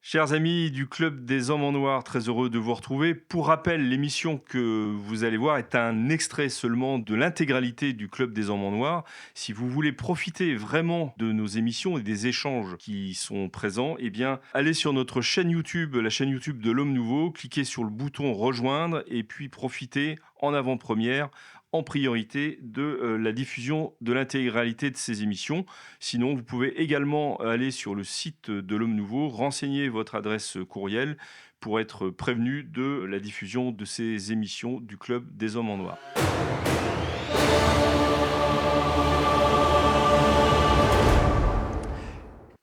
Chers amis du Club des Hommes en Noir, très heureux de vous retrouver. Pour rappel, l'émission que vous allez voir est un extrait seulement de l'intégralité du Club des Hommes en Noir. Si vous voulez profiter vraiment de nos émissions et des échanges qui sont présents, eh bien, allez sur notre chaîne YouTube, la chaîne YouTube de l'Homme Nouveau, cliquez sur le bouton Rejoindre et puis profitez en avant-première, en priorité de la diffusion de l'intégralité de ces émissions. Sinon, vous pouvez également aller sur le site de l'Homme Nouveau, renseigner votre adresse courriel pour être prévenu de la diffusion de ces émissions du Club des Hommes en Noir.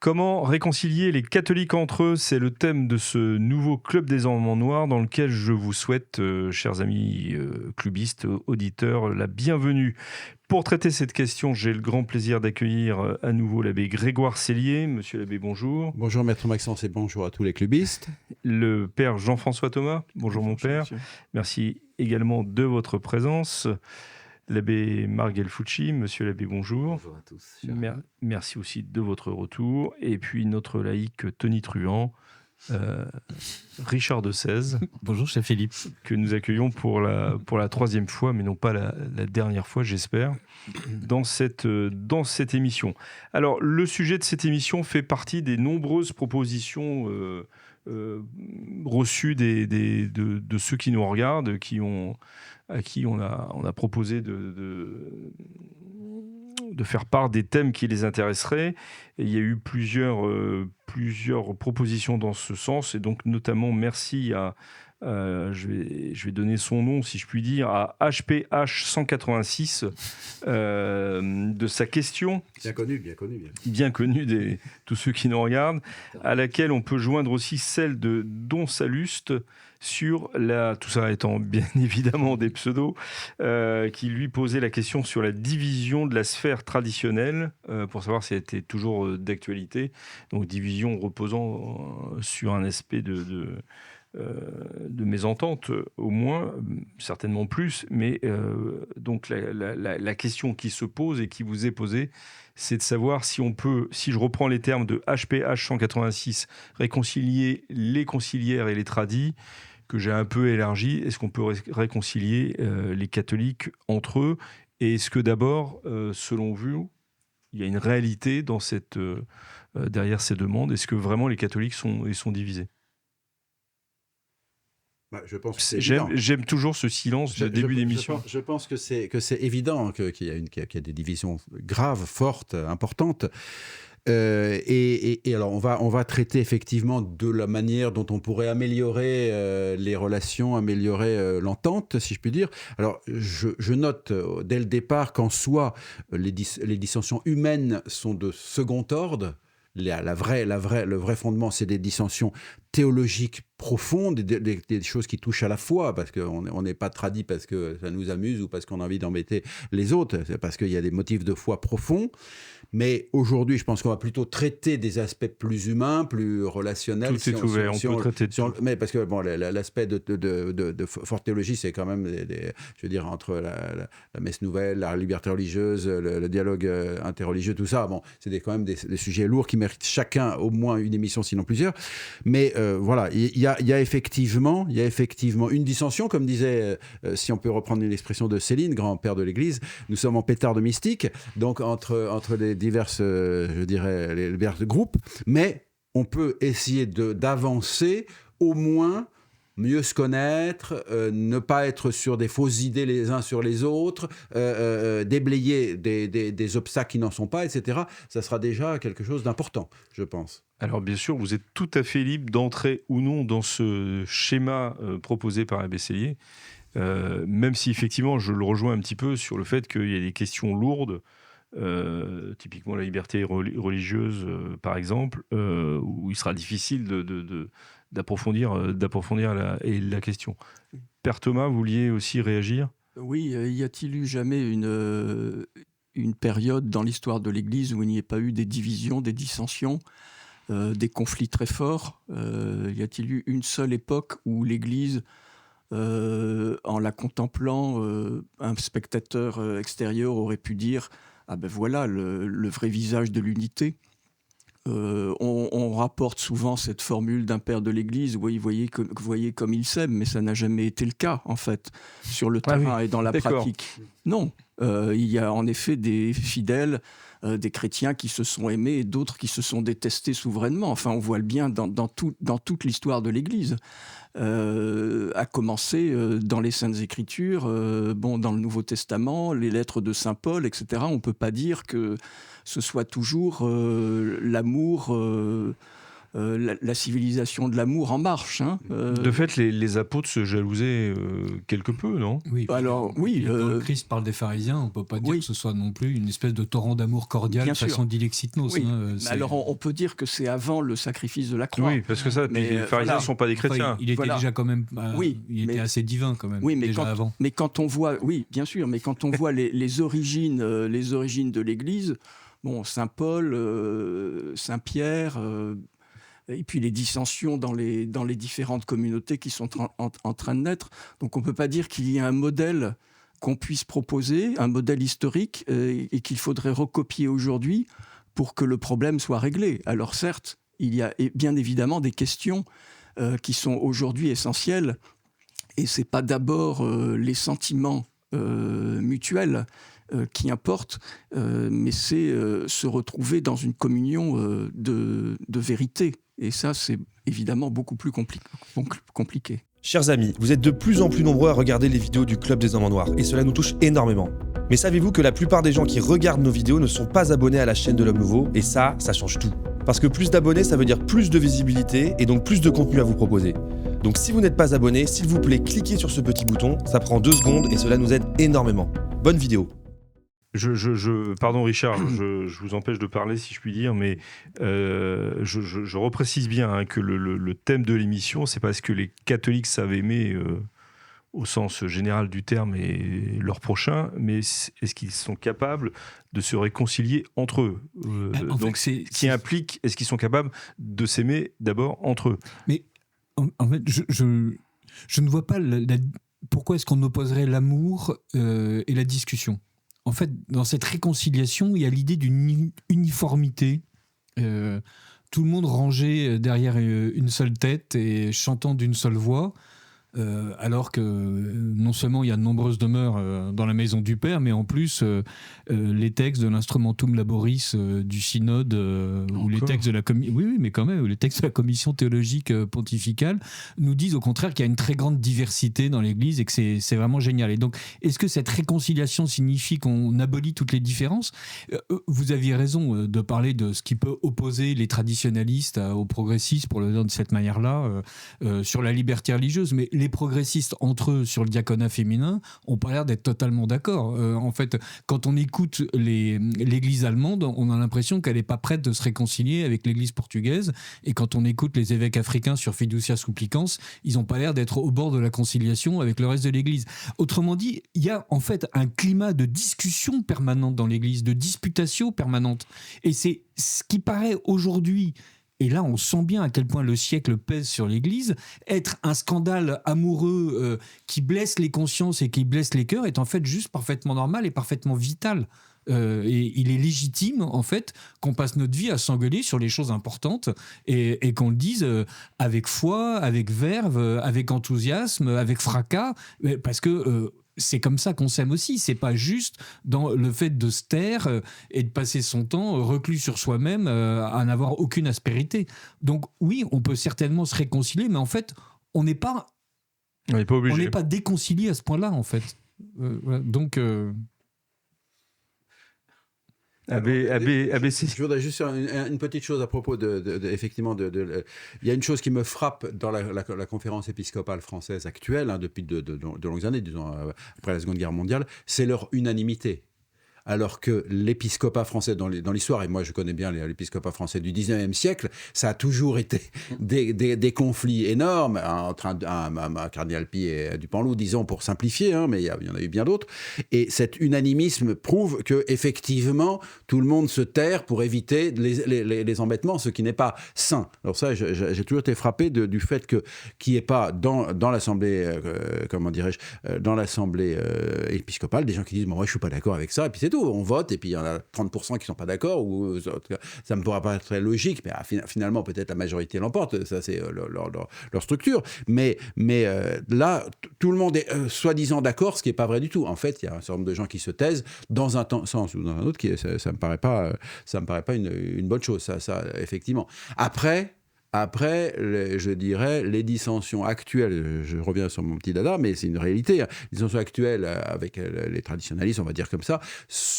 Comment réconcilier les catholiques entre eux? C'est le thème de ce nouveau Club des Hommes en Noir dans lequel je vous souhaite, chers amis clubistes, auditeurs, la bienvenue. Pour traiter cette question, j'ai le grand plaisir d'accueillir à nouveau l'abbé Grégoire Sellier. Monsieur l'abbé, bonjour. Bonjour Maître Maxence et bonjour à tous les clubistes. Le père Jean-François Thomas. Bonjour mon père. Monsieur. Merci également de votre présence. L'abbé Marc Gelfucci. Monsieur l'abbé, bonjour. Bonjour à tous. Merci aussi de votre retour. Et puis notre laïc Tony Truand, Richard de Sèze, Bonjour, chef Philippe. que nous accueillons pour la troisième fois, mais non pas la dernière fois, j'espère, dans cette émission. Alors, le sujet de cette émission fait partie des nombreuses propositions reçues de ceux qui nous regardent, à qui on a proposé de faire part des thèmes qui les intéresseraient. Et il y a eu plusieurs propositions dans ce sens. Et donc, notamment, merci à, je vais donner son nom, si je puis dire, à HPH 186 de sa question, Bien connu. bien connue de tous ceux qui nous regardent, à laquelle on peut joindre aussi celle de Don Saluste sur tout ça étant bien évidemment des pseudos, qui lui posait la question sur la division de la sphère traditionnelle, pour savoir si elle était toujours d'actualité. Donc division reposant sur un aspect de mésentente, au moins, certainement plus, mais donc la question qui se pose et qui vous est posée, c'est de savoir si on peut, si je reprends les termes de HPH 186, réconcilier les conciliaires et les tradis, que j'ai un peu élargi, est-ce qu'on peut réconcilier les catholiques entre eux? Et est-ce que d'abord, selon vous, il y a une réalité dans derrière ces demandes? Est-ce que vraiment les catholiques sont divisés? Je pense que c'est évident. J'aime toujours ce silence de début d'émission. Je pense que c'est évident qu'il y a des divisions graves, fortes, importantes. Et alors, on va traiter effectivement de la manière dont on pourrait améliorer les relations, améliorer l'entente, si je puis dire. Alors, je note dès le départ qu'en soi, les dissensions humaines sont de second ordre. Le vrai fondement, c'est des dissensions théologiques profondes, des choses qui touchent à la foi, parce qu'on n'est pas tradit parce que ça nous amuse ou parce qu'on a envie d'embêter les autres, c'est parce qu'il y a des motifs de foi profonds. Mais aujourd'hui, je pense qu'on va plutôt traiter des aspects plus humains, plus relationnels. Tout est ouvert, on peut traiter de tout. Mais parce que bon, l'aspect de forte théologie, c'est quand même, je veux dire, entre la messe nouvelle, la liberté religieuse, le dialogue interreligieux, tout ça. Bon, c'est quand même des sujets lourds qui méritent chacun au moins une émission, sinon plusieurs. Mais voilà, il y a effectivement une dissension, comme disait, si on peut reprendre une expression de Céline, grand-père de l'Église, nous sommes en pétard de mystique, donc entre les diverses, je dirais, les divers groupes, mais on peut essayer d'avancer, au moins mieux se connaître, ne pas être sur des fausses idées les uns sur les autres, déblayer des obstacles qui n'en sont pas, etc. Ça sera déjà quelque chose d'important, je pense. Alors bien sûr, vous êtes tout à fait libre d'entrer ou non dans ce schéma proposé par l'abbé Sellier, même si effectivement je le rejoins un petit peu sur le fait qu'il y a des questions lourdes, typiquement la liberté religieuse par exemple, où il sera difficile d'approfondir la question. Père Thomas, vous vouliez aussi réagir? Oui, y a-t-il eu jamais une période dans l'histoire de l'Église où il n'y ait pas eu des divisions, des dissensions, des conflits très forts? Y a-t-il eu une seule époque où l'Église, en la contemplant, un spectateur extérieur aurait pu dire « Ah ben voilà le vrai visage de l'unité ». On rapporte souvent cette formule d'un père de l'Église, oui, voyez comme il s'aime, mais ça n'a jamais été le cas, en fait, sur le terrain et dans la pratique. Non, il y a en effet des fidèles, des chrétiens qui se sont aimés et d'autres qui se sont détestés souverainement. Enfin, on voit le bien dans toute l'histoire de l'Église. À commencer dans les Saintes Écritures, dans le Nouveau Testament, les lettres de Saint Paul, etc. On ne peut pas dire que ce soit toujours l'amour, la civilisation de l'amour en marche. Hein. De fait, les apôtres se jalousaient quelque peu, non ? Oui. Alors, oui. Quand Christ parle des pharisiens, on ne peut pas dire que ce soit non plus une espèce de torrent d'amour cordial de façon dilexitnos. Oui. Hein, alors, on peut dire que c'est avant le sacrifice de la croix. Oui, parce que ça, les pharisiens ne sont pas des chrétiens. Il était déjà quand même... il était assez divin quand même, avant. Mais quand on voit... Oui, bien sûr, mais quand on voit les origines de l'Église, Saint Paul, Saint Pierre... et puis les dissensions dans les différentes communautés qui sont en train de naître. Donc on ne peut pas dire qu'il y a un modèle qu'on puisse proposer, un modèle historique, et qu'il faudrait recopier aujourd'hui pour que le problème soit réglé. Alors certes, il y a bien évidemment des questions qui sont aujourd'hui essentielles, et ce n'est pas d'abord les sentiments mutuels qui importe, mais c'est se retrouver dans une communion de vérité. Et ça, c'est évidemment beaucoup plus compliqué. Chers amis, vous êtes de plus en plus nombreux à regarder les vidéos du Club des Hommes en Noir, et cela nous touche énormément. Mais savez-vous que la plupart des gens qui regardent nos vidéos ne sont pas abonnés à la chaîne de l'Homme Nouveau, et ça change tout. Parce que plus d'abonnés, ça veut dire plus de visibilité, et donc plus de contenu à vous proposer. Donc si vous n'êtes pas abonné, s'il vous plaît, cliquez sur ce petit bouton, ça prend 2 secondes, et cela nous aide énormément. Bonne vidéo. Pardon Richard, je vous empêche de parler si je puis dire, mais je reprécise bien que le thème de l'émission, c'est parce que les catholiques savent aimer au sens général du terme et leur prochain, mais est-ce qu'ils sont capables de se réconcilier entre eux qui implique, est-ce qu'ils sont capables de s'aimer d'abord entre eux ? Mais en fait, je ne vois pas pourquoi est-ce qu'on opposerait l'amour et la discussion. En fait, dans cette réconciliation, il y a l'idée d'une uniformité. Tout le monde rangé derrière une seule tête et chantant d'une seule voix, alors que non seulement il y a de nombreuses demeures dans la maison du Père, mais en plus les textes de l'Instrumentum Laboris du synode ou les textes de la les textes de la commission théologique pontificale nous disent au contraire qu'il y a une très grande diversité dans l'Église et que c'est vraiment génial. Et donc, est-ce que cette réconciliation signifie qu'on abolit toutes les différences ? Vous aviez raison de parler de ce qui peut opposer les traditionalistes aux progressistes, pour le dire de cette manière-là, sur la liberté religieuse, mais les progressistes entre eux sur le diaconat féminin n'ont pas l'air d'être totalement d'accord. En fait, quand on écoute l'église allemande, on a l'impression qu'elle n'est pas prête de se réconcilier avec l'église portugaise, et quand on écoute les évêques africains sur Fiducia Supplicans, ils n'ont pas l'air d'être au bord de la conciliation avec le reste de l'église. Autrement dit, il y a en fait un climat de discussion permanente dans l'église, de disputation permanente, et c'est ce qui paraît aujourd'hui, et là on sent bien à quel point le siècle pèse sur l'Église, être un scandale amoureux qui blesse les consciences et qui blesse les cœurs est en fait juste parfaitement normal et parfaitement vital. Et il est légitime en fait qu'on passe notre vie à s'engueuler sur les choses importantes et qu'on le dise avec foi, avec verve, avec enthousiasme, avec fracas, parce que c'est comme ça qu'on s'aime aussi. C'est pas juste dans le fait de se taire et de passer son temps reclus sur soi-même à n'avoir aucune aspérité. Donc oui, on peut certainement se réconcilier, mais en fait, on n'est pas obligé. On n'est pas déconcilié à ce point-là, en fait. Donc Je voudrais juste faire une petite chose à propos effectivement il y a une chose qui me frappe dans la conférence épiscopale française actuelle, depuis de longues années, disons après la Seconde Guerre mondiale, c'est leur unanimité. Alors que l'épiscopat français dans l'histoire, et moi je connais bien l'épiscopat français du 19e siècle, ça a toujours été des conflits énormes entre un cardinal Pie et Dupanloup, disons pour simplifier, mais il y en a eu bien d'autres. Et cet unanimisme prouve que effectivement tout le monde se terre pour éviter les embêtements, ce qui n'est pas sain. Alors ça, j'ai toujours été frappé du fait qu'il n'y ait pas dans l'assemblée, dans l'assemblée épiscopale, des gens qui disent moi je suis pas d'accord avec ça, et puis c'est tout. On vote et puis il y en a 30% qui ne sont pas d'accord. Ou ça me pourra pas être très logique, mais finalement peut-être la majorité l'emporte. Ça c'est leur structure. Mais là, tout le monde est soi-disant d'accord, ce qui n'est pas vrai du tout. En fait, il y a un certain nombre de gens qui se taisent dans un sens ou dans un autre. Ça me paraît pas une bonne chose. Ça effectivement. Après, je dirais, les dissensions actuelles, je reviens sur mon petit dada, mais c'est une réalité, les dissensions actuelles avec les traditionalistes, on va dire comme ça,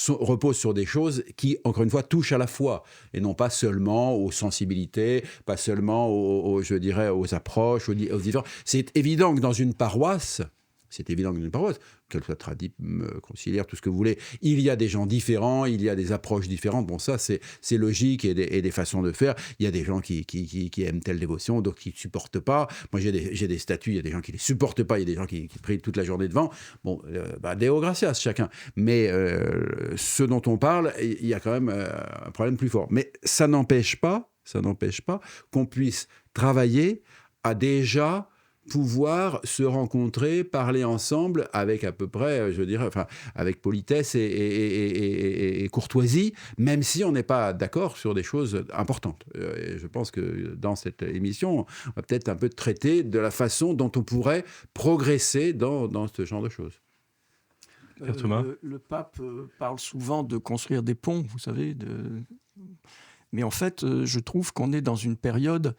reposent sur des choses qui, encore une fois, touchent à la foi, et non pas seulement aux sensibilités, pas seulement je dirais, aux approches, aux différents. C'est évident que dans une paroisse, qu'elle soit tradie, conciliaire, tout ce que vous voulez, il y a des gens différents, il y a des approches différentes. Bon, ça, c'est logique et des façons de faire. Il y a des gens qui aiment telle dévotion, d'autres qui ne supportent pas. Moi, j'ai des statues, il y a des gens qui ne les supportent pas, il y a des gens qui prient toute la journée devant. Bon, Deo gratias, chacun. Mais ce dont on parle, il y a quand même un problème plus fort. Mais ça n'empêche pas qu'on puisse travailler à déjà pouvoir se rencontrer, parler ensemble avec à peu près, je dirais, enfin, avec politesse et courtoisie, même si on n'est pas d'accord sur des choses importantes. Et je pense que dans cette émission, on va peut-être un peu traiter de la façon dont on pourrait progresser dans ce genre de choses. Thomas. Le pape parle souvent de construire des ponts, vous savez. Mais en fait, je trouve qu'on est dans une période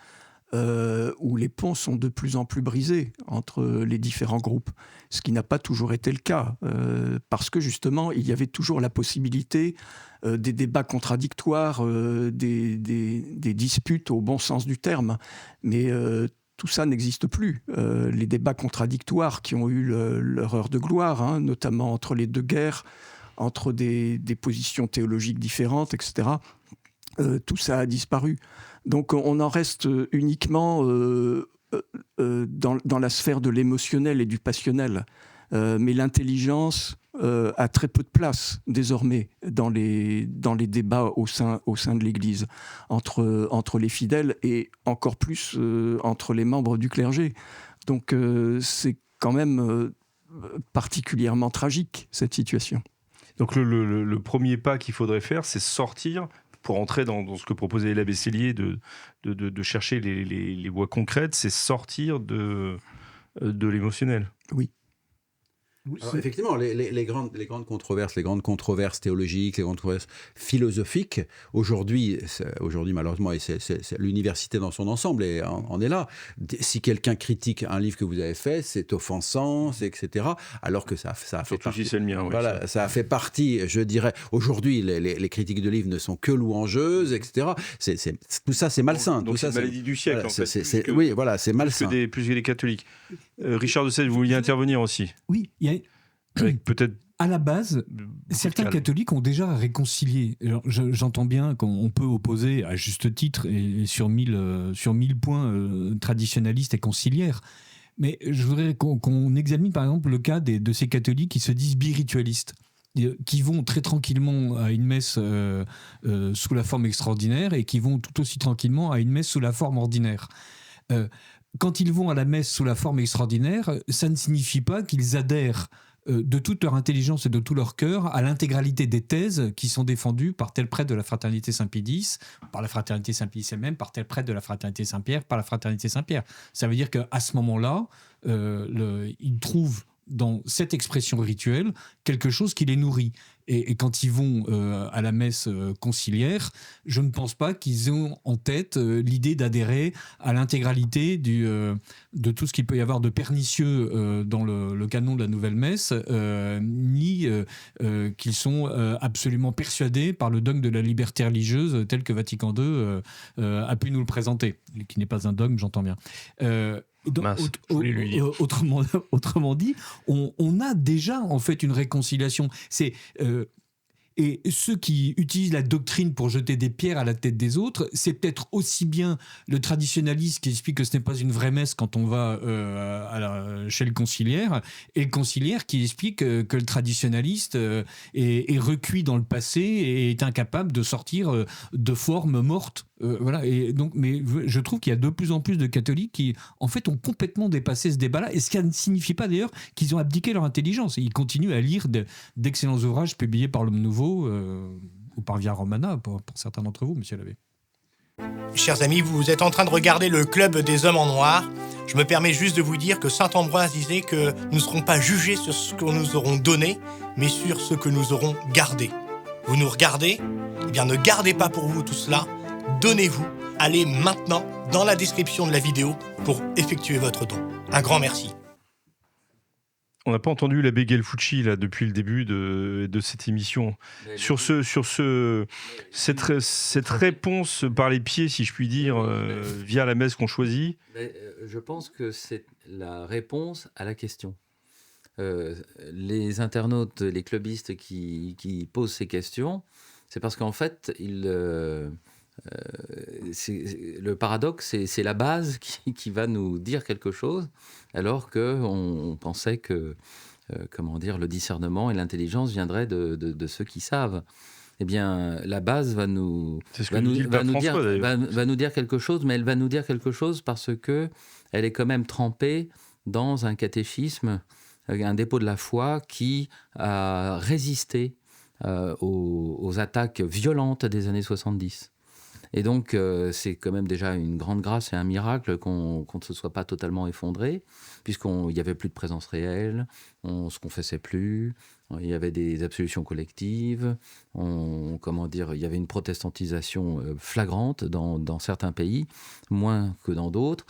où les ponts sont de plus en plus brisés entre les différents groupes, ce qui n'a pas toujours été le cas, parce que justement, il y avait toujours la possibilité des débats contradictoires, des disputes au bon sens du terme, mais tout ça n'existe plus. Les débats contradictoires qui ont eu leur heure de gloire, notamment entre les deux guerres, entre des positions théologiques différentes, etc., tout ça a disparu. Donc on en reste uniquement dans la sphère de l'émotionnel et du passionnel. Mais l'intelligence a très peu de place désormais dans les débats au sein de l'Église, entre les fidèles et encore plus entre les membres du clergé. Donc c'est quand même particulièrement tragique, cette situation. Donc le premier pas qu'il faudrait faire, c'est sortir, pour entrer dans ce que proposait l'abbé Cellier, de chercher les voies concrètes, c'est sortir de l'émotionnel. Oui. Alors, effectivement, les grandes controverses théologiques, les grandes controverses philosophiques, aujourd'hui malheureusement, et c'est l'université dans son ensemble en est là. Si quelqu'un critique un livre que vous avez fait, c'est offensant, etc. Alors que ça a fait Surtout partie. si c'est le mien. Voilà, ça a fait partie, je dirais. Aujourd'hui, les critiques de livres ne sont que louangeuses, etc. Tout ça, c'est malsain. Donc c'est la maladie du siècle, voilà, en fait. Oui, voilà, c'est malsain. Plus que les catholiques. Richard de Sèvres, vous vouliez intervenir aussi? Oui, il y a... Avec peut-être à la base, certains catholiques ont déjà réconcilié. Alors, j'entends bien qu'on peut opposer à juste titre et sur 1000 points traditionnalistes et conciliaires. Mais je voudrais qu'on examine par exemple le cas de ces catholiques qui se disent spiritualistes, qui vont très tranquillement à une messe sous la forme extraordinaire et qui vont tout aussi tranquillement à une messe sous la forme ordinaire. Quand ils vont à la messe sous la forme extraordinaire, ça ne signifie pas qu'ils adhèrent de toute leur intelligence et de tout leur cœur à l'intégralité des thèses qui sont défendues par tel prêtre de la fraternité Saint-Pie-X, par la fraternité Saint-Pie elle-même, par tel prêtre de la fraternité Saint-Pierre, par la fraternité Saint-Pierre. Ça veut dire qu'à ce moment-là, ils trouvent dans cette expression rituelle quelque chose qui les nourrit. Et quand ils vont à la messe conciliaire, je ne pense pas qu'ils ont en tête l'idée d'adhérer à l'intégralité de tout ce qu'il peut y avoir de pernicieux dans le canon de la nouvelle messe, ni qu'ils sont absolument persuadés par le dogme de la liberté religieuse tel que Vatican II a pu nous le présenter, qui n'est pas un dogme, j'entends bien. Autrement dit, on a déjà en fait une réconciliation. Et ceux qui utilisent la doctrine pour jeter des pierres à la tête des autres, c'est peut-être aussi bien le traditionnaliste qui explique que ce n'est pas une vraie messe quand on va chez le conciliaire, et le conciliaire qui explique que le traditionnaliste est recuit dans le passé et est incapable de sortir de formes mortes Voilà. Et donc, mais je trouve qu'il y a de plus en plus de catholiques qui, en fait, ont complètement dépassé ce débat-là. Et ce qui ne signifie pas d'ailleurs qu'ils ont abdiqué leur intelligence. Et ils continuent à lire d'excellents ouvrages publiés par l'Homme Nouveau ou par Via Romana, pour certains d'entre vous, monsieur l'abbé. Chers amis, vous êtes en train de regarder le Club des Hommes en Noir. Je me permets juste de vous dire que saint Ambroise disait que nous ne serons pas jugés sur ce que nous aurons donné, mais sur ce que nous aurons gardé. Vous nous regardez ? Eh bien, ne gardez pas pour vous tout cela. Donnez-vous. Allez maintenant dans la description de la vidéo pour effectuer votre don. Un grand merci. On n'a pas entendu l'abbé Gelfucci là depuis le début de cette émission. Sur cette réponse par les pieds, si je puis dire, via la messe qu'on choisit. Je pense que c'est la réponse à la question. Les internautes, les clubistes qui posent ces questions, c'est parce qu'en fait, le paradoxe, c'est la base qui va nous dire quelque chose, alors qu'on pensait que le discernement et l'intelligence viendraient de ceux qui savent. Eh bien, la base va nous dire quelque chose, mais elle va nous dire quelque chose parce que elle est quand même trempée dans un catéchisme, un dépôt de la foi qui a résisté aux attaques violentes des années 70. Et donc, c'est quand même déjà une grande grâce et un miracle qu'on ne se soit pas totalement effondré, puisqu'il n'y avait plus de présence réelle, on ne se confessait plus, il y avait des absolutions collectives, il y avait une protestantisation flagrante dans certains pays, moins que dans d'autres.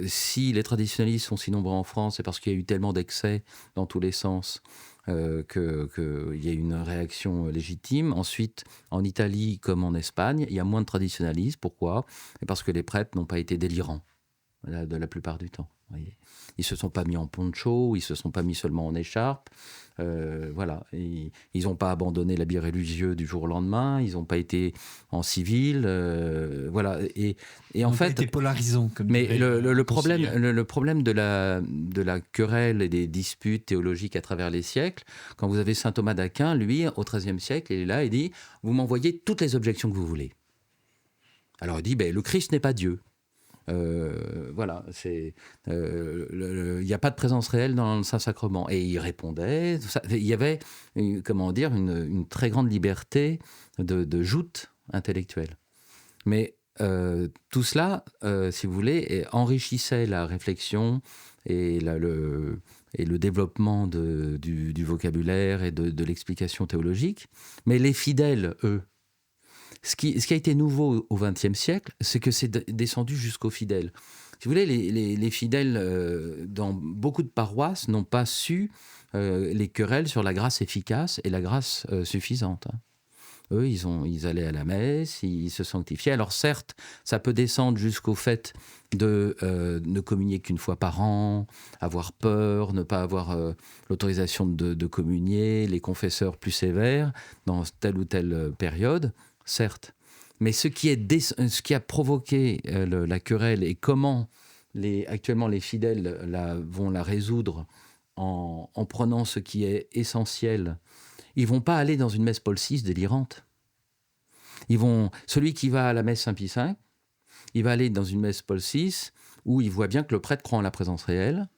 Si les traditionalistes sont si nombreux en France, c'est parce qu'il y a eu tellement d'excès dans tous les sens qu'il y a une réaction légitime. Ensuite, en Italie comme en Espagne, il y a moins de traditionalisme. Pourquoi ? Parce que les prêtres n'ont pas été délirants de la plupart du temps. Voyez. Ils ne se sont pas mis en poncho, ils ne se sont pas mis seulement en écharpe. Voilà. Ils n'ont pas abandonné l'habit religieux du jour au lendemain, ils n'ont pas été en civil. Voilà. Et en fait, été polarisant. Mais le problème de la querelle et des disputes théologiques à travers les siècles, quand vous avez saint Thomas d'Aquin, lui, au XIIIe siècle, il est là, il dit « Vous m'envoyez toutes les objections que vous voulez ». Alors il dit le Christ n'est pas Dieu. Voilà, il n'y a pas de présence réelle dans le Saint-Sacrement. Et il répondait, il y avait une très grande liberté de joute intellectuelle. Mais tout cela, si vous voulez, enrichissait la réflexion et le développement du vocabulaire et de l'explication théologique. Mais les fidèles, eux, ce qui a été nouveau au XXe siècle, c'est que c'est descendu jusqu'aux fidèles. Si vous voulez, les fidèles dans beaucoup de paroisses n'ont pas su les querelles sur la grâce efficace et la grâce suffisante. Eux, ils allaient à la messe, ils se sanctifiaient. Alors certes, ça peut descendre jusqu'au fait de ne communier qu'une fois par an, avoir peur, ne pas avoir l'autorisation de communier, les confesseurs plus sévères dans telle ou telle période. Certes, mais ce qui a provoqué la querelle et comment actuellement les fidèles vont la résoudre en prenant ce qui est essentiel, ils vont pas aller dans une messe Paul VI délirante. Celui qui va à la messe Saint-Pie V, il va aller dans une messe Paul VI où il voit bien que le prêtre croit en la présence réelle,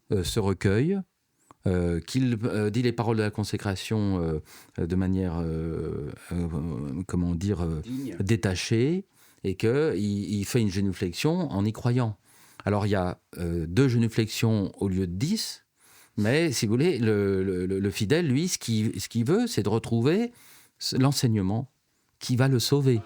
se recueille, qu'il dit les paroles de la consécration de manière, détachée, et qu'il fait une génuflexion en y croyant. Alors il y a 2 génuflexions au lieu de 10, mais si vous voulez, le fidèle, lui, ce qu'il veut, c'est de retrouver l'enseignement qui va le sauver.